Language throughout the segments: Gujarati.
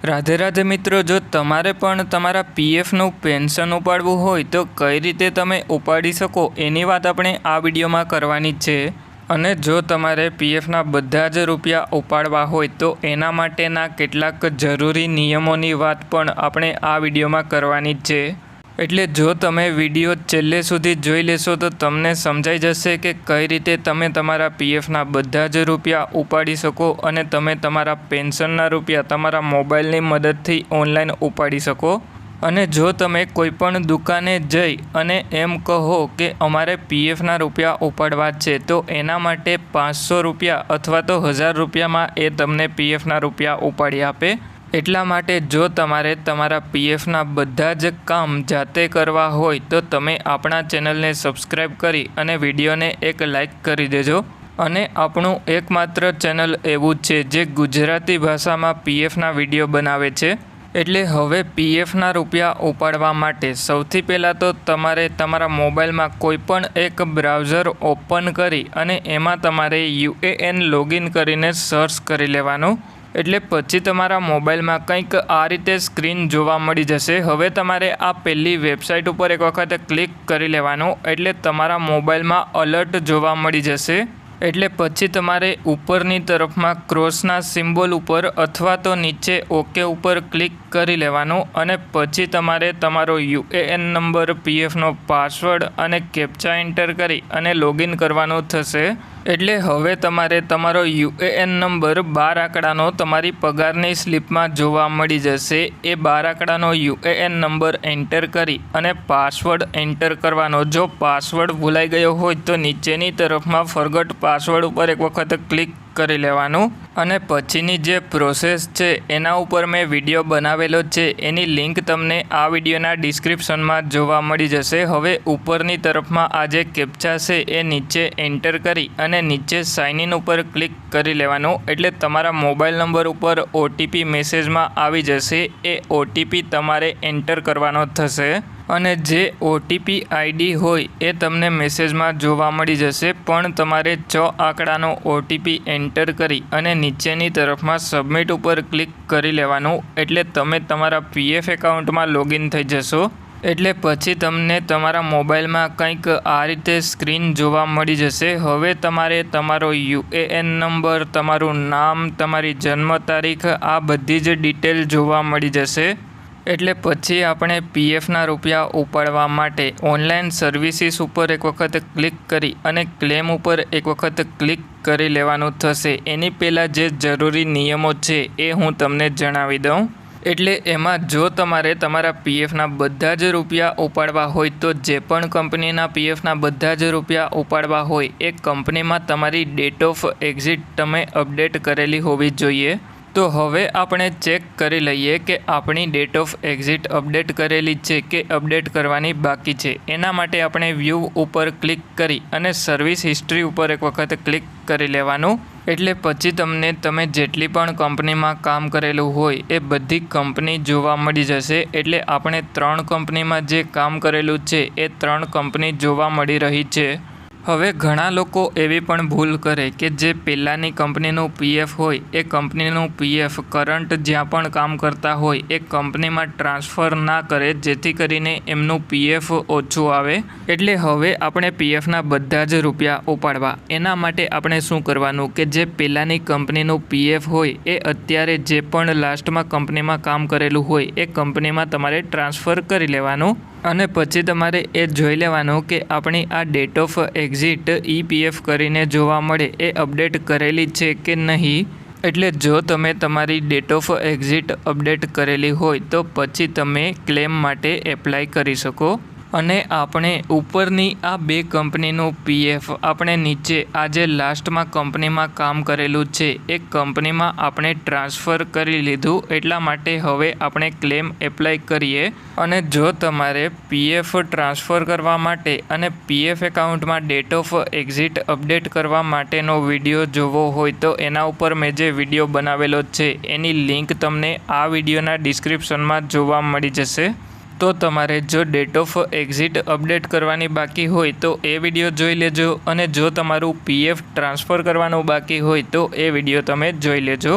રાધે રાધે મિત્રો, જો તમારે પણ તમારા પીએફનું પેન્શન ઉપાડવું હોય તો કઈ રીતે તમે ઉપાડી શકો એની વાત આપણે આ વિડીયોમાં કરવાની છે। અને જો તમારે પીએફના બધા જ રૂપિયા ઉપાડવા હોય તો એના માટેના કેટલાક જરૂરી નિયમોની વાત પણ આપણે આ વિડીયોમાં કરવાની છે। એટલે જો તમે વિડીયો છેલ્લે સુધી જોઈ લેશો તો તમને સમજાઈ જશે કે કઈ રીતે તમે તમારા પીએફના બધા જ રૂપિયા ઉપાડી શકો અને તમે તમારા પેન્શનના રૂપિયા તમારા મોબાઈલની મદદથી ઓનલાઈન ઉપાડી શકો। અને જો તમે કોઈપણ દુકાને જઈ અને એમ કહો કે અમારે પીએફના રૂપિયા ઉપાડવા છે તો એના માટે 500 રૂપિયા અથવા તો 1000 રૂપિયામાં એ તમને પીએફના રૂપિયા ઉપાડી આપે। એટલા માટે જો તમારે તમારા પીએફના બધા જ કામ જાતે કરવા હોય તો તમે આપણા ચેનલને સબસ્ક્રાઈબ કરી અને વિડીયોને એક લાઈક કરી દેજો। અને આપણું એકમાત્ર ચેનલ એવું છે જે ગુજરાતી ભાષામાં પીએફના વિડીયો બનાવે છે। એટલે હવે પીએફના રૂપિયા ઉપાડવા માટે સૌથી પહેલાં તો તમારે તમારા મોબાઈલમાં કોઈપણ એક બ્રાઉઝર ઓપન કરી અને એમાં તમારે યુએએન લોગિન કરીને સર્ચ કરી લેવાનું। એટલે પછી તમારા મોબાઈલમાં કંઈક આ રીતે સ્ક્રીન જોવા મળી જશે। હવે તમારે આ પહેલી વેબસાઇટ ઉપર એક વખત ક્લિક કરી લેવાનું એટલે તમારા મોબાઈલમાં અલર્ટ જોવા મળી જશે। એટલે પછી તમારે ઉપરની તરફમાં ક્રોસના સિમ્બોલ ઉપર અથવા તો નીચે ઓકે ઉપર ક્લિક કરી લેવાનું અને પછી તમારે તમારો યુએએન નંબર, પીએફનો પાસવર્ડ અને કેપ્ચા એન્ટર કરી અને લોગિન કરવાનું થશે। એટલે હવે તમારે તમારો યુએએન નંબર 12 આંકડાનો તમારી પગારની સ્લિપમાં જોવા મળી જશે। એ 12 આંકડાનો યુએએન નંબર એન્ટર કરી અને પાસવર્ડ એન્ટર કરવાનો। જો પાસવર્ડ ભૂલાઈ ગયો હોય તો નીચેની તરફમાં ફોરગોટ પાસવર્ડ ઉપર એક વખત ક્લિક કરી લેવાનું અને પછીની જે પ્રોસેસ છે એના ઉપર મેં વિડીયો બનાવેલો છે એની લિંક તમને આ વિડીયોના ડિસ્ક્રિપ્શનમાં જોવા મળી જશે। હવે ઉપરની તરફમાં આ જે કેપ્ચા છે એ નીચે એન્ટર કરી અને નીચે સાઇન ઇન ઉપર ક્લિક કરી લેવાનું એટલે તમારા મોબાઈલ નંબર ઉપર ઓટીપી મેસેજમાં આવી જશે। એ ઓટીપી તમારે એન્ટર કરવાનો થશે અને જે ઓટીપી આઈડી હોય એ તમને મેસેજમાં જોવા મળી જશે, પણ તમારે 6 આંકડાનો ઓટીપી એન્ટર કરી અને નીચેની તરફમાં સબમિટ ઉપર ક્લિક કરી લેવાનું એટલે તમે તમારા પીએફ એકાઉન્ટમાં લોગિન થઈ જશો। એટલે પછી તમને તમારા મોબાઈલમાં કંઈક આ રીતે સ્ક્રીન જોવા મળી જશે। હવે તમારે તમારો યુએએન નંબર, તમારું નામ, તમારી જન્મ તારીખ આ બધી જ ડિટેલ જોવા મળી જશે। એટલે પછી આપણે પીએફના રૂપિયા ઉપાડવા માટે ઓનલાઈન સર્વિસીસ ઉપર એક વખત ક્લિક કરી અને ક્લેમ ઉપર એક વખત ક્લિક કરી લેવાનું થશે। એની પહેલાં જે જરૂરી નિયમો છે એ હું તમને જણાવી દઉં। એટલે એમાં જો તમારે તમારા પીએફના બધા જ રૂપિયા ઉપાડવા હોય તો જે પણ કંપનીના પીએફના બધા જ રૂપિયા ઉપાડવા હોય એ કંપનીમાં તમારી ડેટ ઓફ એક્ઝિટ તમે અપડેટ કરેલી હોવી જોઈએ। તો હવે આપણે ચેક કરી લઈએ કે આપણી ડેટ ઓફ એક્ઝિટ અપડેટ કરેલી છે કે અપડેટ કરવાની બાકી છે। એના માટે આપણે વ્યૂ ઉપર ક્લિક કરી અને સર્વિસ હિસ્ટ્રી ઉપર એક વખત ક્લિક કરી લેવાનું એટલે પછી તમને તમે જેટલી પણ કંપનીમાં કામ કરેલું હોય એ બધી કંપની જોવા મળી જશે। એટલે આપણે 3 કંપનીમાં જે કામ કરેલું છે એ 3 કંપની જોવા મળી રહી છે। હવે ઘણા લોકો એવી પણ ભૂલ કરે કે જે પહેલાંની કંપનીનું પીએફ હોય એ કંપનીનું પીએફ કરંટ જ્યાં પણ કામ કરતા હોય એ કંપનીમાં ટ્રાન્સફર ના કરે જેથી કરીને એમનું પીએફ ઓછું આવે। એટલે હવે આપણે પીએફના બધા જ રૂપિયા ઉપાડવા એના માટે આપણે શું કરવાનું કે જે પહેલાંની કંપનીનું પીએફ હોય એ અત્યારે જે પણ લાસ્ટમાં કંપનીમાં કામ કરેલું હોય એ કંપનીમાં તમારે ટ્રાન્સફર કરી લેવાનું અને પછી તમારે એ જોઈ લેવાનું કે આપણી આ ડેટ ઓફ એક્ઝિટ ઈપીએફ કરીને જોવા મળે એ અપડેટ કરેલી છે કે નહીં। એટલે જો તમે તમારી ડેટ ઓફ એક્ઝિટ અપડેટ કરેલી હોય તો પછી તમે ક્લેમ માટે એપ્લાય કરી શકો। અને આપણે ઉપરની આ 2 કંપનીનું પીએફ આપણે નીચે આ જે લાસ્ટમાં કંપનીમાં કામ કરેલું છે એ કંપનીમાં આપણે ટ્રાન્સફર કરી લીધું। એટલા માટે હવે આપણે ક્લેમ એપ્લાય કરીએ અને જો તમારે પીએફ ટ્રાન્સફર કરવા માટે અને પીએફ એકાઉન્ટમાં ડેટ ઓફ એક્ઝિટ અપડેટ કરવા માટેનો વિડીયો જોવો હોય તો એના ઉપર મેં જે વિડીયો બનાવેલો છે એની લિંક તમને આ વિડીયોના ડિસ્ક્રિપ્શનમાં જોવા મળી જશે। તો તમારે જો ડેટ ઓફ એક્ઝિટ અપડેટ કરવાની બાકી હોય તો એ વિડીયો જોઈ લેજો અને જો તમારું પીએફ ટ્રાન્સફર કરવાનું બાકી હોય તો એ વિડીયો તમે જોઈ લેજો।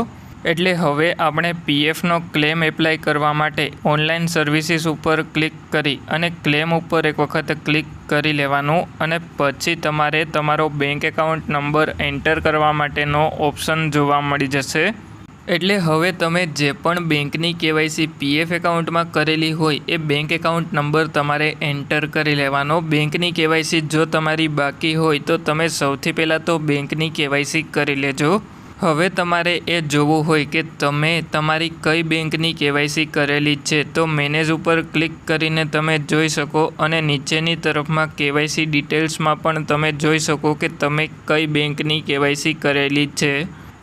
એટલે હવે આપણે પીએફનો ક્લેમ એપ્લાય કરવા માટે ઓનલાઈન સર્વિસીસ ઉપર ક્લિક કરી અને ક્લેમ ઉપર એક વખત ક્લિક કરી લેવાનું અને પછી તમારે તમારો બેંક એકાઉન્ટ નંબર એન્ટર કરવા માટેનો ઓપ્શન જોવા મળી જશે. એટલે હવે તમે જે પણ બેંકની કેવાયસી પીએફ એકાઉન્ટમાં કરેલી હોય એ બેંક એકાઉન્ટ નંબર તમારે એન્ટર કરી લેવાનો. બેંકની કેવાયસી જો તમારી બાકી હોય તો તમે સૌથી પહેલાં તો બેંકની કેવાયસી કરી લેજો. હવે તમારે એ જોવું હોય કે તમે તમારી કઈ બેંકની કેવાયસી કરેલી છે તો મેનેજ ઉપર ક્લિક કરીને તમે જોઈ શકો અને નીચેની તરફમાં કેવાયસી ડિટેલ્સમાં પણ તમે જોઈ શકો કે તમે કઈ બેંકની કેવાયસી કરેલી છે.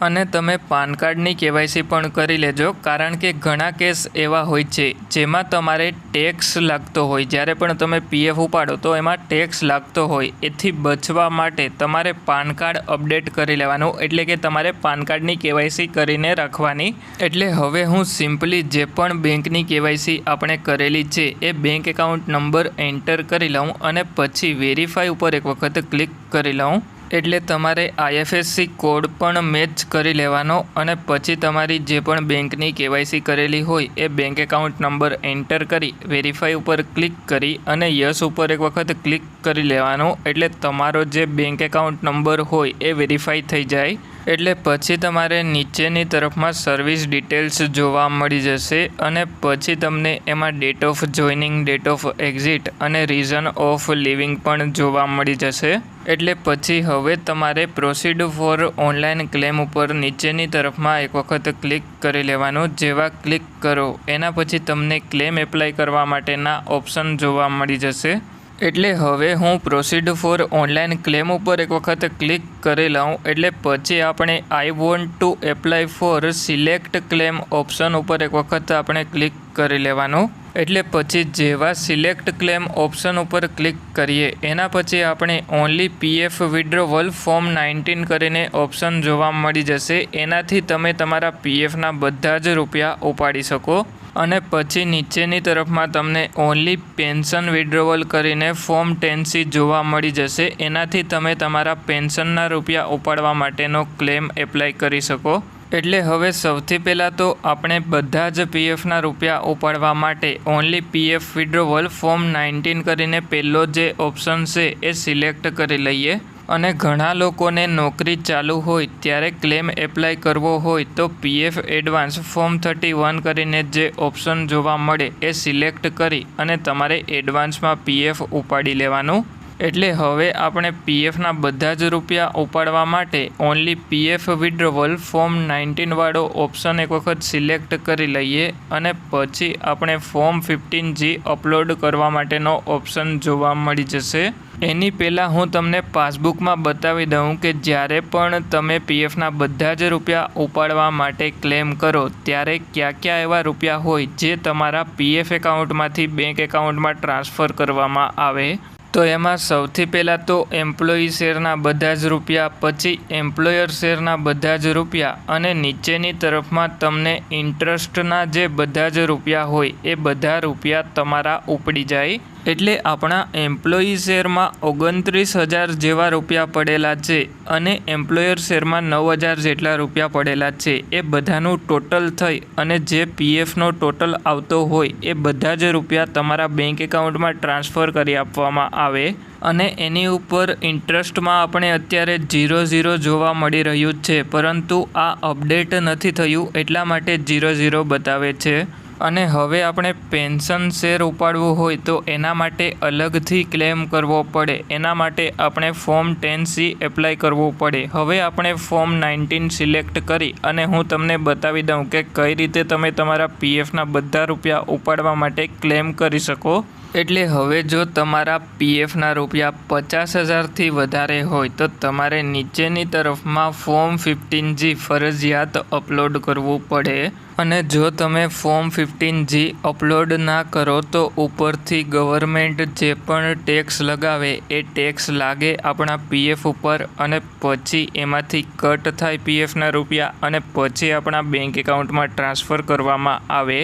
અને તમે પાન કાર્ડની કેવાયસી પણ કરી લેજો, કારણ કે ઘણા કેસ એવા હોય છે જેમાં તમારે ટેક્સ લાગતો હોય. જ્યારે પણ તમે પીએફ ઉપાડો તો એમાં ટેક્સ લાગતો હોય. એથી બચવા માટે તમારે પાન કાર્ડ અપડેટ કરી લેવાનું, એટલે કે તમારે પાન કાર્ડની કેવાયસી કરીને રાખવાની. એટલે હવે હું સિમ્પલી જે પણ બેંકની કેવાયસી આપણે કરેલી છે એ બેંક એકાઉન્ટ નંબર એન્ટર કરી લઉં અને પછી વેરીફાઈ ઉપર એક વખત ક્લિક કરી લઉં. એટલે તમારે IFSC કોડ પણ મેચ કરી લેવાનો અને પછી તમારી જે પણ બેંકની કેવાયસી કરેલી હોય એ બેંક એકાઉન્ટ નંબર એન્ટર કરી વેરીફાઈ ઉપર ક્લિક કરી અને યસ ઉપર એક વખત ક્લિક કરી લેવાનો. એટલે તમારો જે બેંક એકાઉન્ટ નંબર હોય એ વેરીફાઈ થઈ જાય. એટલે પછી તમારે નીચેની તરફમાં સર્વિસ ડિટેલ્સ જોવા મળી જશે અને પછી તમને એમાં date of joining, date of exit અને રીઝન ઓફ લિવિંગ પણ જોવા મળી જશે. એટલે પછી હવે તમારે પ્રોસીડ ફોર ઓનલાઈન ક્લેમ ઉપર નીચેની તરફમાં એક વખત ક્લિક કરી લેવાનું. જેવા ક્લિક કરો એના પછી તમને ક્લેમ એપ્લાય કરવા માટેના ઓપ્શન જોવા મળી જશે. એટલે હવે હું પ્રોસીડ ફોર ઓનલાઈન ક્લેમ ઉપર એક વખત ક્લિક કરી લઉં. એટલે પછી આપણે આઈ want to apply four select claim option ઉપર એક વખત આપણે ક્લિક કરી લેવાનું. એટલે પછી જેવા સિલેક્ટ ક્લેમ ઓપ્શન ઉપર ક્લિક કરીએ એના પછી આપણે ઓનલી પીએફ વિડ્રોવલ ફોર્મ 19 કરીને ઓપ્શન જોવા મળી જશે. એનાથી તમે તમારા પીએફના બધા જ રૂપિયા ઉપાડી શકો. અને પછી નીચેની તરફમાં તમને ઓનલી પેન્શન વિડ્રોવલ કરીને ફોર્મ 10C જોવા મળી જશે. એનાથી તમે તમારા પેન્શનના રૂપિયા ઉપાડવા માટેનો ક્લેમ એપ્લાય કરી શકો. એટલે હવે સૌથી પહેલાં તો આપણે બધા જ પીએફના રૂપિયા ઉપાડવા માટે ઓનલી પીએફ વિડ્રોવલ ફોર્મ 19 કરીને પહેલો જે ઓપ્શન છે એ સિલેક્ટ કરી લઈએ. અને ઘણા લોકોને નોકરી ચાલુ હોય ત્યારે ક્લેમ એપ્લાય કરવો હોય તો પીએફ એડવાન્સ ફોર્મ 31 કરીને જે ઓપ્શન જોવા મળે એ સિલેક્ટ કરી અને તમારે એડવાન્સમાં પીએફ ઉપાડી લેવાનું. એટલે હવે આપણે પીએફના બધા જ રૂપિયા ઉપાડવા માટે ઓનલી પીએફ વિડ્રોવલ ફોર્મ 19 વાળો ઓપ્શન એક વખત સિલેક્ટ કરી લઈએ અને પછી આપણે ફોર્મ 15G અપલોડ કરવા માટેનો ઓપ્શન જોવા મળી જશે. એની પહેલાં હું તમને પાસબુકમાં બતાવી દઉં કે જ્યારે પણ તમે પીએફના બધા જ રૂપિયા ઉપાડવા માટે ક્લેમ કરો ત્યારે કયા કયા એવા રૂપિયા હોય જે તમારા પીએફ એકાઉન્ટમાંથી બેંક એકાઉન્ટમાં ટ્રાન્સફર કરવામાં આવે. તો એમાં સૌથી પહેલાં તો એમ્પ્લોયી શેરના બધા જ રૂપિયા, પછી એમ્પ્લોયર શેરના બધા જ રૂપિયા અને નીચેની તરફમાં તમને ઇન્ટરેસ્ટના જે બધા જ રૂપિયા હોય એ બધા રૂપિયા તમારા ઉપડી જાય. એટલે આપણા એમ્પ્લોયી શેરમાં 29,000 જેવા રૂપિયા પડેલા છે અને એમ્પ્લોયર શેરમાં 9,000 જેટલા રૂપિયા પડેલા છે. એ બધાનું ટોટલ થઈ અને જે પીએફનો ટોટલ આવતો હોય એ બધા જ રૂપિયા તમારા બેંક એકાઉન્ટમાં ટ્રાન્સફર કરી આપવામાં આવે. અને એની ઉપર ઇન્ટરેસ્ટમાં આપણે અત્યારે 0 જોવા મળી રહ્યું છે, પરંતુ આ અપડેટ નથી થયું એટલા માટે 0 બતાવે છે. અને હવે આપણે પેન્શન શેર ઉપાડવું હોય તો એના માટે અલગથી ક્લેમ કરવો પડે. એના માટે આપણે ફોર્મ 10C એપ્લાય કરવું પડે. હવે આપણે ફોર્મ 19 સિલેક્ટ કરી અને હું તમને બતાવી દઉં કે કઈ રીતે તમે તમારા પીએફના બધા રૂપિયા ઉપાડવા માટે ક્લેમ કરી શકો. એટલે હવે જો તમારા પીએફના રૂપિયા 50,000થી વધારે હોય તો તમારે નીચેની તરફમાં ફોર્મ 15G ફરજિયાત અપલોડ કરવું પડે. અને જો તમે ફોર્મ 15G અપલોડ ના કરો તો ઉપરથી ગવર્મેન્ટ જે પણ ટેક્સ લગાવે એ ટેક્સ લાગે આપણા પીએફ ઉપર અને પછી એમાંથી કટ થાય પીએફના રૂપિયા અને પછી આપણા બેંક એકાઉન્ટમાં ટ્રાન્સફર કરવામાં આવે.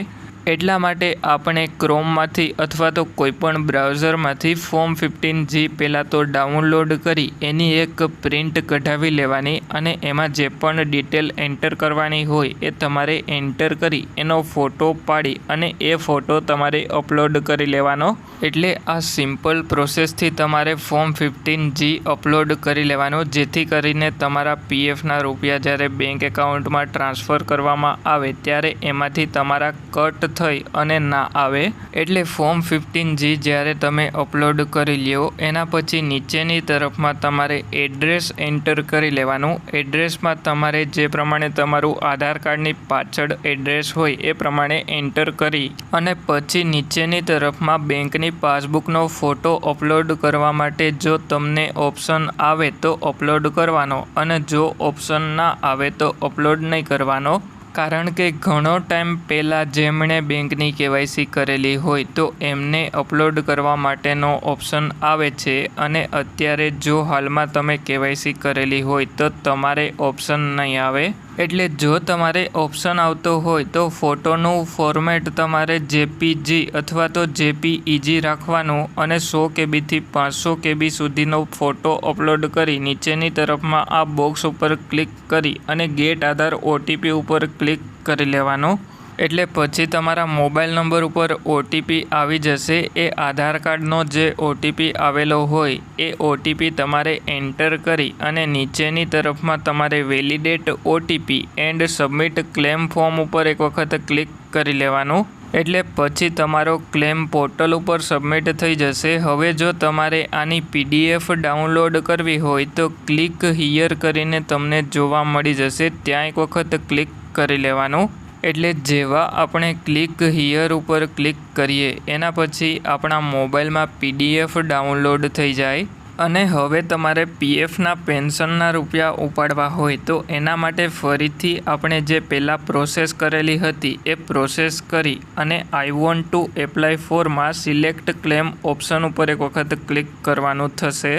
એટલા માટે આપણે ક્રોમમાંથી અથવા તો કોઈપણ બ્રાઉઝરમાંથી ફોર્મ 15G પહેલાં તો ડાઉનલોડ કરી એની એક પ્રિન્ટ કઢાવી લેવાની અને એમાં જે પણ ડિટેલ એન્ટર કરવાની હોય એ તમારે એન્ટર કરી એનો ફોટો પાડી અને એ ફોટો તમારે અપલોડ કરી લેવાનો. એટલે આ સિમ્પલ પ્રોસેસથી તમારે ફોર્મ 15G અપલોડ કરી લેવાનો, જેથી કરીને તમારા પીએફના રૂપિયા જ્યારે બેંક એકાઉન્ટમાં ટ્રાન્સફર કરવામાં આવે ત્યારે એમાંથી તમારા કટ થઈ અને ના આવે. એટલે ફોર્મ 15G જ્યારે તમે અપલોડ કરી લ્યો એના પછી નીચેની તરફમાં તમારે એડ્રેસ એન્ટર કરી લેવાનું. એડ્રેસમાં તમારે જે પ્રમાણે તમારું આધાર કાર્ડની પાછળ એડ્રેસ હોય એ પ્રમાણે એન્ટર કરી અને પછી નીચેની તરફમાં બેંકની પાસબુકનો ફોટો અપલોડ કરવા માટે જો તમને ઓપ્શન આવે તો અપલોડ કરવાનો અને જો ઓપ્શન ના આવે તો અપલોડ નહીં કરવાનો. કારણ કે ઘણો ટાઈમ પહેલાં જેમણે બેંકની કેવાયસી કરેલી હોય તો એમને અપલોડ કરવા માટેનો ઓપ્શન આવે છે અને અત્યારે જો હાલમાં તમે કેવાયસી કરેલી હોય તો તમારે ઓપ્શન નહીં આવે. એટલે જો તમારે ઓપ્શન આવતો હોય તો ફોટોનું ફોર્મેટ તમારે JPG અથવા તો JPEG રાખવાનું અને 100 KBથી 500 KB સુધીનો ફોટો અપલોડ કરી નીચેની તરફમાં આ બોક્સ ઉપર ક્લિક કરી અને ગેટ આધાર OTP ઉપર ક્લિક કરી લેવાનું. એટલે પછી તમારા મોબાઈલ નંબર ઉપર OTP આવી જશે. એ આધાર કાર્ડનો જે OTP આવેલો હોય એ OTP તમારે એન્ટર કરી અને નીચેની તરફમાં તમારે validate OTP and submit claim form ઉપર એક વખત ક્લિક કરી લેવાનું. એટલે પછી તમારો ક્લેમ પોર્ટલ ઉપર સબમિટ થઈ જશે. હવે જો તમારે આની PDF ડાઉનલોડ કરવી હોય તો ક્લિક હિયર કરીને તમને જોવા મળી જશે, ત્યાં એક વખત ક્લિક કરી લેવાનું. એટલે જેવા આપણે ક્લિક હિયર ઉપર ક્લિક કરીએ એના પછી આપણા મોબાઈલમાં PDF ડાઉનલોડ થઈ જાય. અને હવે તમારે પીએફના પેન્શનના રૂપિયા ઉપાડવા હોય તો એના માટે ફરીથી આપણે જે પહેલાં પ્રોસેસ કરેલી હતી એ પ્રોસેસ કરી અને આઈ વોન્ટ ટુ એપ્લાય ફોરમાં સિલેક્ટ ક્લેમ ઓપ્શન ઉપર એક વખત ક્લિક કરવાનું થશે.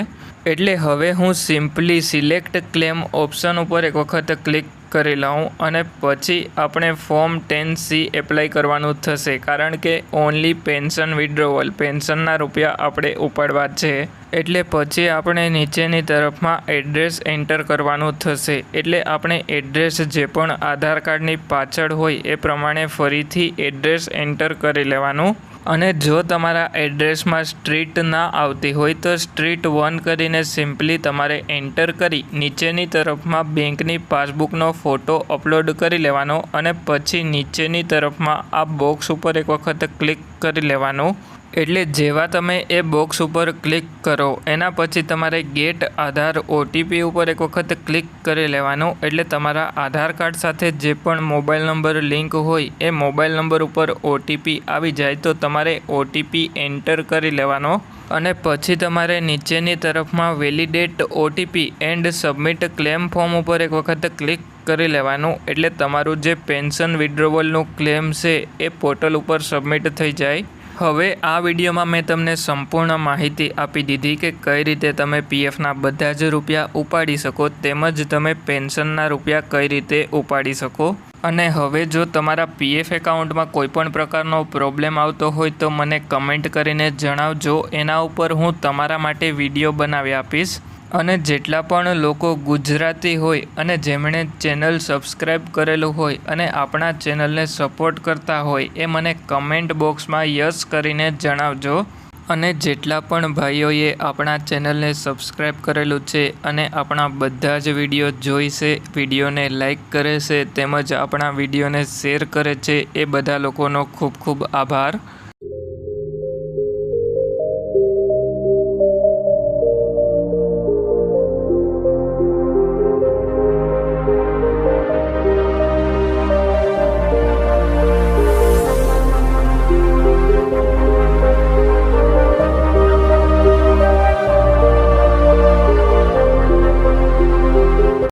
એટલે હવે હું સિમ્પલી સિલેક્ટ ક્લેમ ઓપ્શન ઉપર એક વખત ક્લિક કરી લઉં અને પછી આપણે ફોર્મ 10C એપ્લાય કરવાનું થશે. કારણ કે ઓનલી પેન્શન વિડ્રોવલ પેન્શનના રૂપિયા આપણે ઉપાડવા છે. એટલે પછી આપણે નીચેની તરફમાં એડ્રેસ એન્ટર કરવાનું થશે. એટલે આપણે એડ્રેસ જે પણ આધાર કાર્ડની પાછળ હોય એ પ્રમાણે ફરીથી એડ્રેસ એન્ટર કરી લેવાનું. અને જો તમારા એડ્રેસમાં સ્ટ્રીટ ના આવતી હોય તો સ્ટ્રીટ 1 કરીને સિમ્પલી તમારે એન્ટર કરી નીચેની તરફમાં બેંકની પાસબુકનો ફોટો અપલોડ કરી લેવાનો અને પછી નીચેની તરફમાં આ બોક્સ ઉપર એક વખત ક્લિક કરી લેવાનું. એટલે જેવા તમે એ બોક્સ ઉપર ક્લિક કરો એના પછી તમારે ગેટ આધાર OTP ઉપર એક વખત ક્લિક કરી લેવાનું. એટલે તમારા આધાર કાર્ડ સાથે જે પણ મોબાઈલ નંબર લિંક હોય એ મોબાઈલ નંબર ઉપર OTP આવી જાય તો તમારે OTP એન્ટર કરી લેવાનો અને પછી તમારે નીચેની તરફમાં validate OTP and submit claim form ઉપર એક વખત ક્લિક કરી લેવાનું. એટલે તમારું જે પેન્શન વિડ્રોવલનું ક્લેમ છે એ પોર્ટલ ઉપર સબમિટ થઈ જાય. હવે આ વિડીયોમાં મેં તમને સંપૂર્ણ માહિતી આપી દીધી કે કઈ રીતે તમે પીએફના બધા જ રૂપિયા ઉપાડી શકો તેમજ તમે પેન્શનના રૂપિયા કઈ રીતે ઉપાડી શકો. અને હવે જો તમારા પીએફ એકાઉન્ટમાં કોઈપણ પ્રકારનો પ્રોબ્લેમ આવતો હોય તો મને કમેન્ટ કરીને જણાવજો. એના ઉપર હું તમારા માટે વિડીયો બનાવી આપીશ. અને જેટલા પણ લોકો ગુજરાતી હોય અને જેમણે ચેનલ સબસ્ક્રાઈબ કરેલું હોય અને આપણા ચેનલને સપોર્ટ કરતા હોય એ મને કમેન્ટ બોક્સમાં યસ કરીને જણાવજો. અને જેટલા પણ ભાઈઓએ આપણા ચેનલને સબસ્ક્રાઈબ કરેલું છે અને આપણા બધા જ વિડીયો જોઈશે, વિડીયોને લાઈક કરે છે તેમજ આપણા વિડીયોને શેર કરે છે એ બધા લોકોનો ખૂબ ખૂબ આભાર.